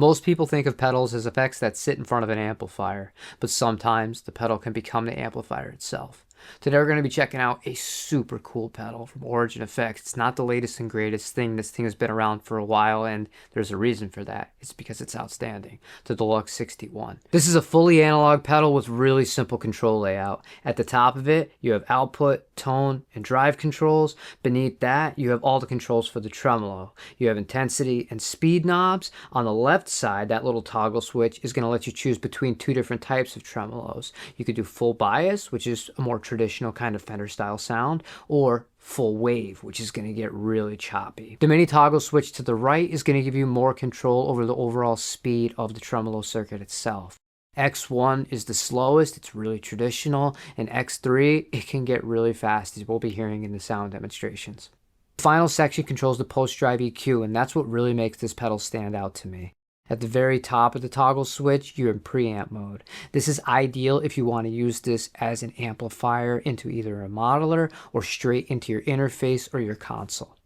Most people think of pedals as effects that sit in front of an amplifier, but sometimes the pedal can become the amplifier itself. Today we're going to be checking out a super cool pedal from Origin Effects. It's not the latest and greatest thing. This thing has been around for a while, and there's a reason for that. It's because it's outstanding. The Deluxe 61. This is a fully analog pedal with really simple control layout. At the top of it, you have output, tone, and drive controls. Beneath that, you have all the controls for the tremolo. You have intensity and speed knobs. On the left side, that little toggle switch is going to let you choose between two different types of tremolos. You could do full bias, which is a more traditional kind of Fender style sound, or full wave, which is going to get really choppy. The mini toggle switch to the right is going to give you more control over the overall speed of the tremolo circuit itself. X1 is the slowest, it's really traditional, and X3, it can get really fast, as we'll be hearing in the sound demonstrations. The final section controls the post-drive EQ, and that's what really makes this pedal stand out to me. At the very top of the toggle switch, you're in preamp mode. This is ideal if you want to use this as an amplifier into either a modeler or straight into your interface or your console.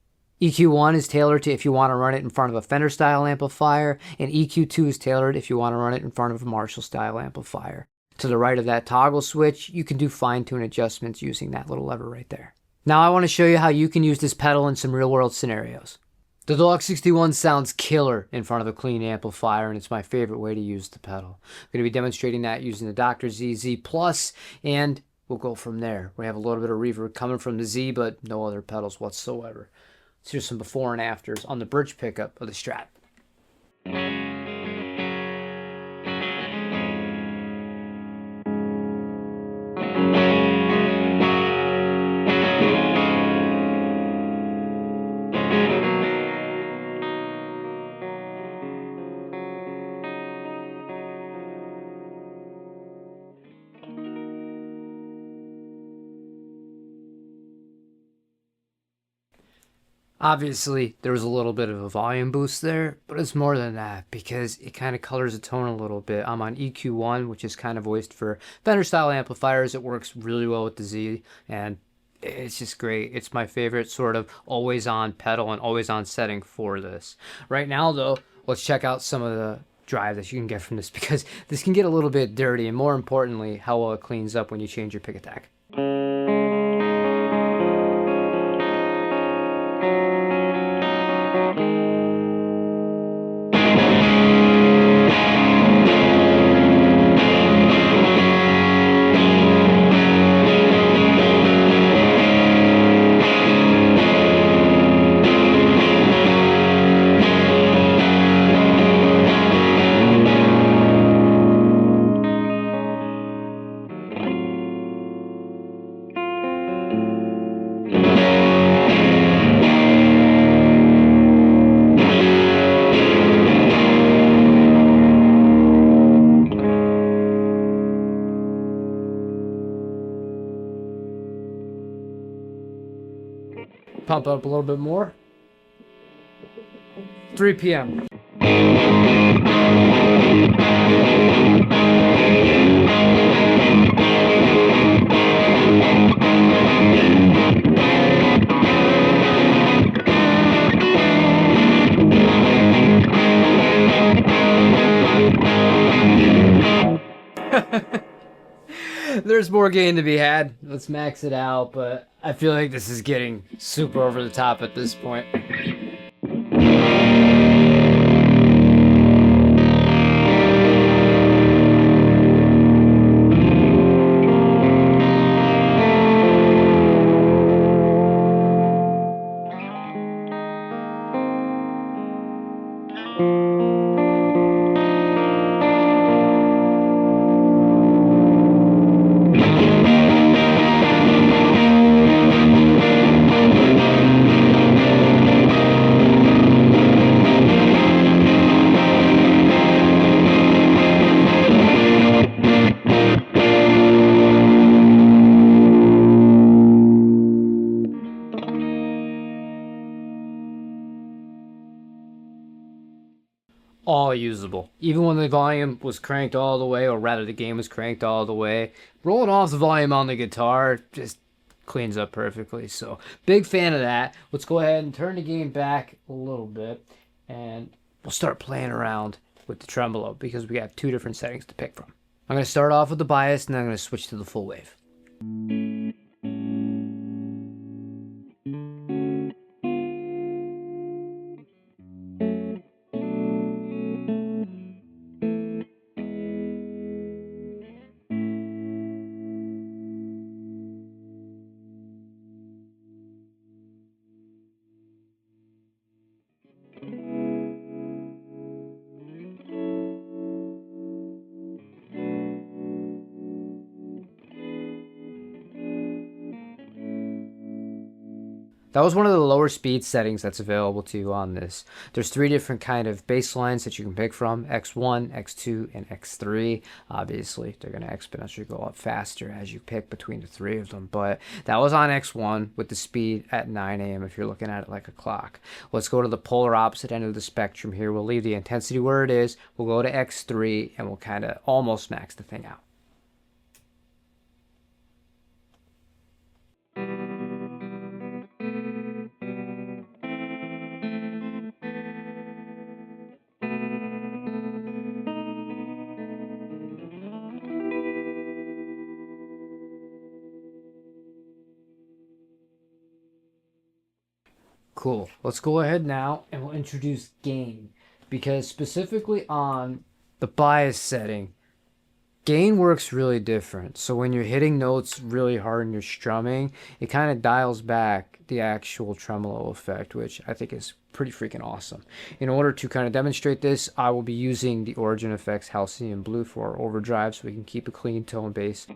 EQ1 is tailored to if you want to run it in front of a Fender style amplifier, and EQ2 is tailored if you want to run it in front of a Marshall style amplifier. To the right of that toggle switch, you can do fine-tune adjustments using that little lever right there. Now I want to show you how you can use this pedal in some real-world scenarios. The Deluxe 61 sounds killer in front of a clean amplifier, and it's my favorite way to use the pedal. I'm going to be demonstrating that using the Dr. ZZ Plus, and we'll go from there. We have a little bit of reverb coming from the Z, but no other pedals whatsoever. Let's hear some before and afters on the bridge pickup of the Strat. Obviously, there was a little bit of a volume boost there, but it's more than that because it kind of colors the tone a little bit. I'm on EQ1, which is kind of voiced for Fender style amplifiers. It works really well with the Z, and it's just great. It's my favorite sort of always on pedal and always on setting for this. Right now, though, let's check out some of the drive that you can get from this, because this can get a little bit dirty, and more importantly, how well it cleans up when you change your pick attack. Pump up a little bit more. 3 p.m. There's more gain to be had. Let's max it out, but I feel like this is getting super over the top at this point. All usable. Even when the volume was cranked all the way, or rather the gain was cranked all the way, rolling off the volume on the guitar just cleans up perfectly. So big fan of that. Let's go ahead and turn the gain back a little bit, and we'll start playing around with the tremolo because we have two different settings to pick from. I'm going to start off with the bias, and then I'm going to switch to the full wave. That was one of the lower speed settings that's available to you on this. There's three different kind of bass lines that you can pick from: X1, X2, and X3. Obviously, they're going to exponentially go up faster as you pick between the three of them. But that was on X1 with the speed at 9 a.m. if you're looking at it like a clock. Let's go to the polar opposite end of the spectrum here. We'll leave the intensity where it is. We'll go to X3, and we'll kind of almost max the thing out. Cool. Let's go ahead now and we'll introduce gain, because specifically on the bias setting, gain works really different. So when you're hitting notes really hard and you're strumming, it kind of dials back the actual tremolo effect, which I think is pretty freaking awesome. In order to kind of demonstrate this, I will be using the Origin Effects Halcyon Blue for our overdrive so we can keep a clean tone bass.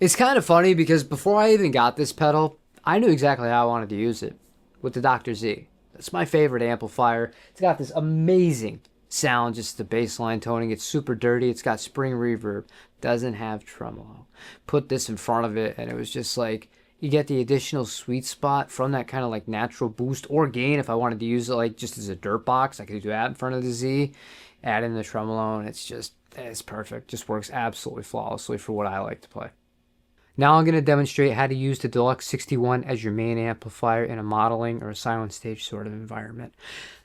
It's kind of funny because before I even got this pedal, I knew exactly how I wanted to use it with the Dr. Z. That's my favorite amplifier. It's got this amazing sound, just the bass line toning. It's super dirty. It's got spring reverb. Doesn't have tremolo. Put this in front of it, and it was just like, you get the additional sweet spot from that kind of like natural boost or gain. If I wanted to use it like just as a dirt box, I could do that in front of the Z. Add in the tremolo, and it's perfect. Just works absolutely flawlessly for what I like to play. Now I'm going to demonstrate how to use the Deluxe 61 as your main amplifier in a modeling or a silent stage sort of environment.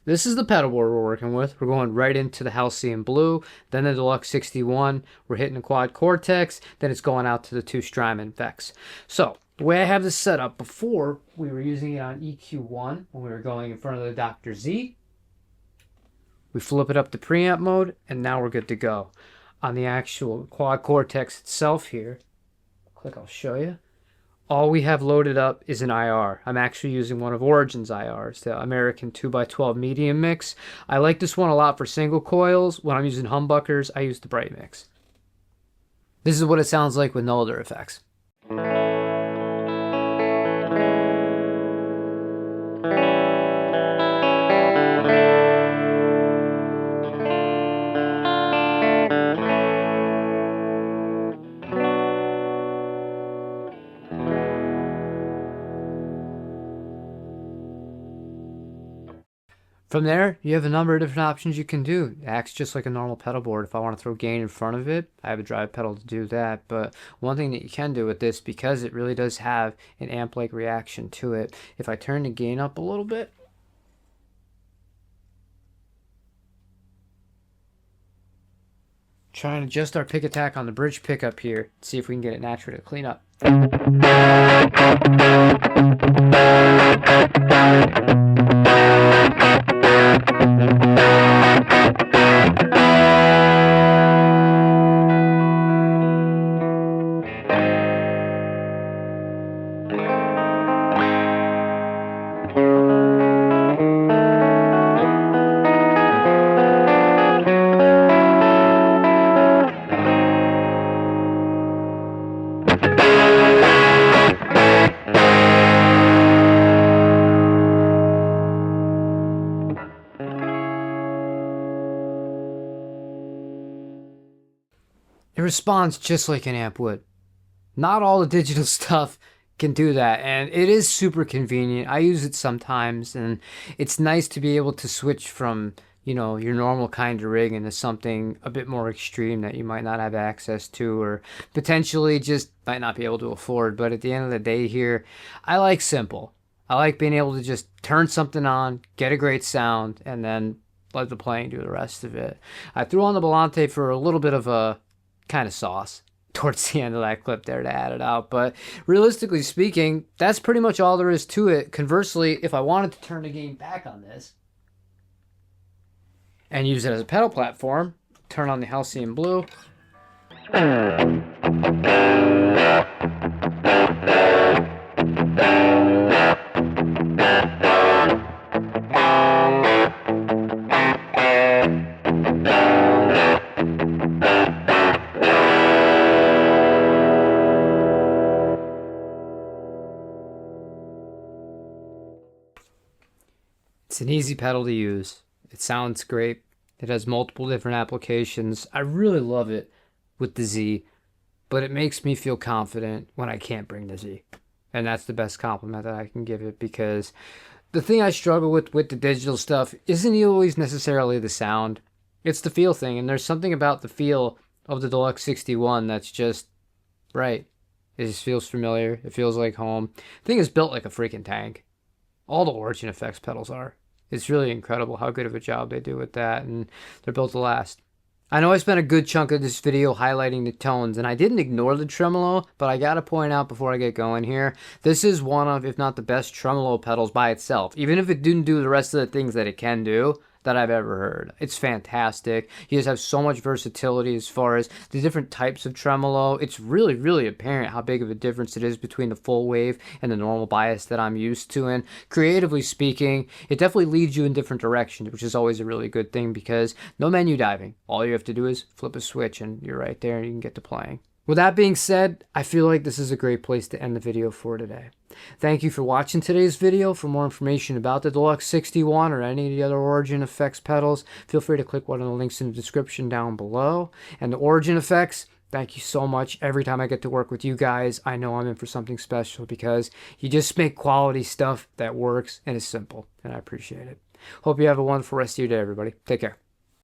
This is the pedal board we're working with. We're going right into the Halcyon Blue, then the Deluxe 61. We're hitting the Quad Cortex, then it's going out to the two Strymon Vex. So the way I have this set up, before we were using it on EQ1 when we were going in front of the Dr. Z. We flip it up to preamp mode, and now we're good to go. On the actual Quad Cortex itself here, I'll show you. All we have loaded up is an IR. I'm actually using one of Origin's IRs, the American 2x12 medium mix. I like this one a lot for single coils. When I'm using humbuckers, I use the bright mix. This is what it sounds like with no other effects. From there, you have a number of different options you can do. It acts just like a normal pedal board. If I want to throw gain in front of it, I have a drive pedal to do that. But one thing that you can do with this, because it really does have an amp-like reaction to it, if I turn the gain up a little bit, try and adjust our pick attack on the bridge pickup here, see if we can get it naturally to clean up. It responds just like an amp would. Not all the digital stuff can do that, and it is super convenient. I use it sometimes, and it's nice to be able to switch from, you know, your normal kind of rig into something a bit more extreme that you might not have access to, or potentially just might not be able to afford. But at the end of the day here, I like simple. I like being able to just turn something on, get a great sound, and then let the playing do the rest of it. I threw on the Volante for a little bit of a kind of sauce towards the end of that clip there to add it out. But realistically speaking, that's pretty much all there is to it. Conversely, if I wanted to turn the gain back on this and use it as a pedal platform, turn on the Halcyon Blue. It's an easy pedal to use. It sounds great. It has multiple different applications. I really love it with the Z, but it makes me feel confident when I can't bring the Z. And that's the best compliment that I can give it, because the thing I struggle with the digital stuff isn't always necessarily the sound. It's the feel thing, and there's something about the feel of the Deluxe 61 that's just right. It just feels familiar. It feels like home. The thing is built like a freaking tank. All the Origin Effects pedals are. It's really incredible how good of a job they do with that, and they're built to last. I know I spent a good chunk of this video highlighting the tones, and I didn't ignore the tremolo, but I gotta point out before I get going here, this is one of, if not the best tremolo pedals by itself. Even if it didn't do the rest of the things that it can do, that I've ever heard. It's fantastic. You just have so much versatility as far as the different types of tremolo. It's really, really apparent how big of a difference it is between the full wave and the normal bias that I'm used to. And creatively speaking, it definitely leads you in different directions, which is always a really good thing, because no menu diving. All you have to do is flip a switch and you're right there and you can get to playing. With that being said, I feel like this is a great place to end the video for today. Thank you for watching today's video. For more information about the Deluxe 61 or any of the other Origin Effects pedals, feel free to click one of the links in the description down below. And the Origin Effects, thank you so much. Every time I get to work with you guys, I know I'm in for something special, because you just make quality stuff that works and is simple, and I appreciate it. Hope you have a wonderful rest of your day, everybody. Take care.